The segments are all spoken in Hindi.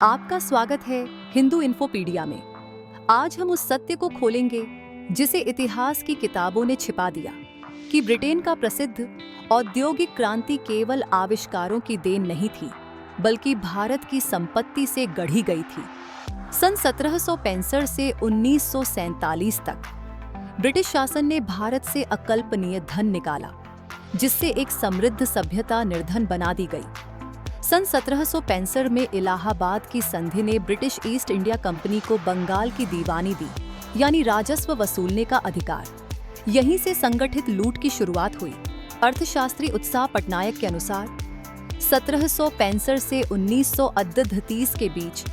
आपका स्वागत है हिंदू इन्फोपीडिया में। आज हम उस सत्य को खोलेंगे जिसे इतिहास की किताबों ने छिपा दिया कि ब्रिटेन का प्रसिद्ध औद्योगिक क्रांति केवल आविष्कारों की देन नहीं थी, बल्कि भारत की संपत्ति से गढ़ी गई थी। सन 1765 से 1947 तक ब्रिटिश शासन ने भारत से अकल्पनीय धन निकाला, जिससे एक समृद्ध सभ्यता निर्धन बना दी गई। सन 1765 में इलाहाबाद की संधि ने ब्रिटिश ईस्ट इंडिया कंपनी को बंगाल की दीवानी दी, यानी राजस्व वसूलने का अधिकार। यहीं से संगठित लूट की शुरुआत हुई। अर्थशास्त्री उत्साह पटनायक के अनुसार 1765 से 1930 के बीच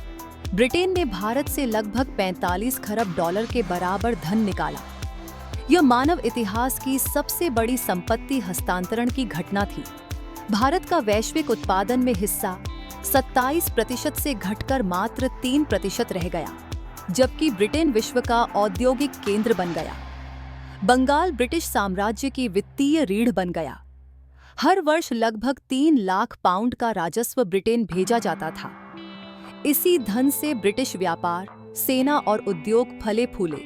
ब्रिटेन ने भारत से लगभग 45 खरब डॉलर के बराबर धन निकाला। यह मानव इतिहास की सबसे बड़ी संपत्ति हस्तांतरण की घटना थी। भारत का वैश्विक उत्पादन में हिस्सा 27% से घटकर मात्र 3% रह गया, जबकि ब्रिटेन विश्व का औद्योगिक केंद्र बन गया। बंगाल ब्रिटिश साम्राज्य की वित्तीय रीढ़ बन गया। हर वर्ष लगभग 3 लाख पाउंड का राजस्व ब्रिटेन भेजा जाता था। इसी धन से ब्रिटिश व्यापार, सेना और उद्योग फले फूले।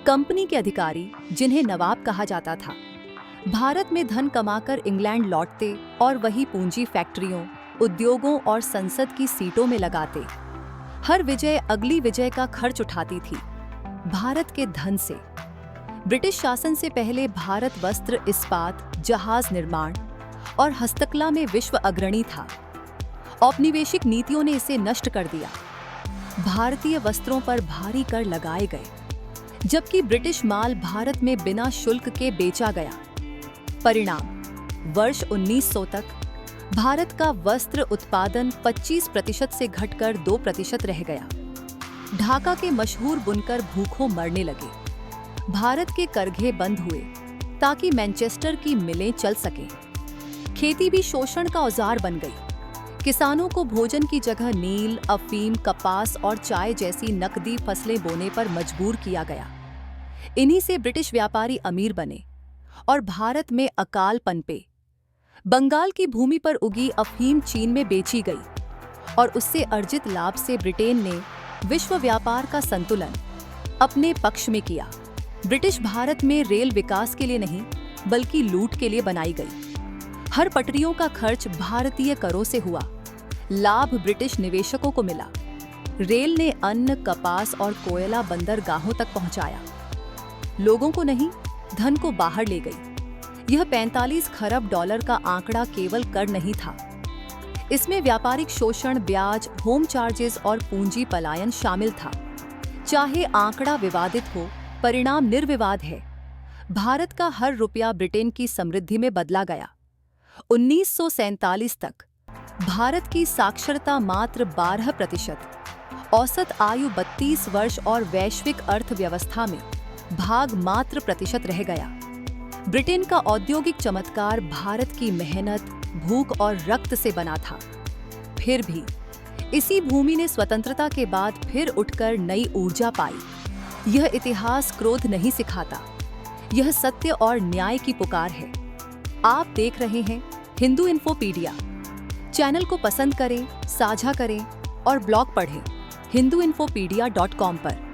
कंपनी के अधिकारी, जिन्हें नवाब कहा जाता था, भारत में धन कमाकर इंग्लैंड लौटते और वही पूंजी फैक्ट्रियों, उद्योगों और संसद की सीटों में लगाते। हर विजय अगली विजय का खर्च उठाती थी। भारत के धन से ब्रिटिश शासन से पहले भारत वस्त्र, इस्पात, जहाज निर्माण और हस्तकला में विश्व अग्रणी था। औपनिवेशिक नीतियों ने इसे नष्ट कर दिया। भारतीय वस्त्रों पर भारी कर लगाए गए, जबकि ब्रिटिश माल भारत में बिना शुल्क के बेचा गया। परिणाम, वर्ष 1900 तक भारत का वस्त्र उत्पादन 25% से घटकर 2% रह गया। ढाका के मशहूर बुनकर भूखों मरने लगे। भारत के करघे बंद हुए ताकि मैनचेस्टर की मिलें चल सकें। खेती भी शोषण का औजार बन गई। किसानों को भोजन की जगह नील, अफीम, कपास और चाय जैसी नकदी फसलें बोने पर मजबूर किया गया। इन्हीं से ब्रिटिश व्यापारी अमीर बने और भारत में अकाल पनपे। बंगाल की भूमि पर उगी अफीम चीन में बेची गई और उससे अर्जित लाभ से ब्रिटेन ने विश्व व्यापार का संतुलन अपने पक्ष में किया। ब्रिटिश भारत में रेल विकास के लिए नहीं, बल्कि लूट के लिए बनाई गई। हर पटरियों का खर्च भारतीय करों से हुआ। लाभ ब्रिटिश निवेशकों को मिला। रेल ने अन्न, कपास और कोयला बंदरगाहों तक पहुंचाया। लोगों को नहीं, धन को बाहर ले गई। यह 45 खरब डॉलर का आंकड़ा केवल कर नहीं था। इसमें व्यापारिक शोषण, ब्याज, होम चार्जेस और पूंजी पलायन शामिल था। चाहे आंकड़ा विवादित हो, परिणाम निर्विवाद है। भारत का हर रुपया ब्रिटेन की समृद्धि में बदला गया। 1947 तक भारत की साक्षरता मात्र 12%, औसत आयु 32 वर्ष और वैश्विक अर्थव्यवस्था में भाग मात्र प्रतिशत रह गया। ब्रिटेन का औद्योगिक चमत्कार भारत की मेहनत, भूख और रक्त से बना था। फिर भी इसी भूमि ने स्वतंत्रता के बाद फिर उठकर नई ऊर्जा पाई। यह इतिहास क्रोध नहीं सिखाता, यह सत्य और न्याय की पुकार है। आप देख रहे हैं हिंदू इन्फोपीडिया। चैनल को पसंद करें, साझा करें और ब्लॉग पढ़ें hinduinfopedia.com पर।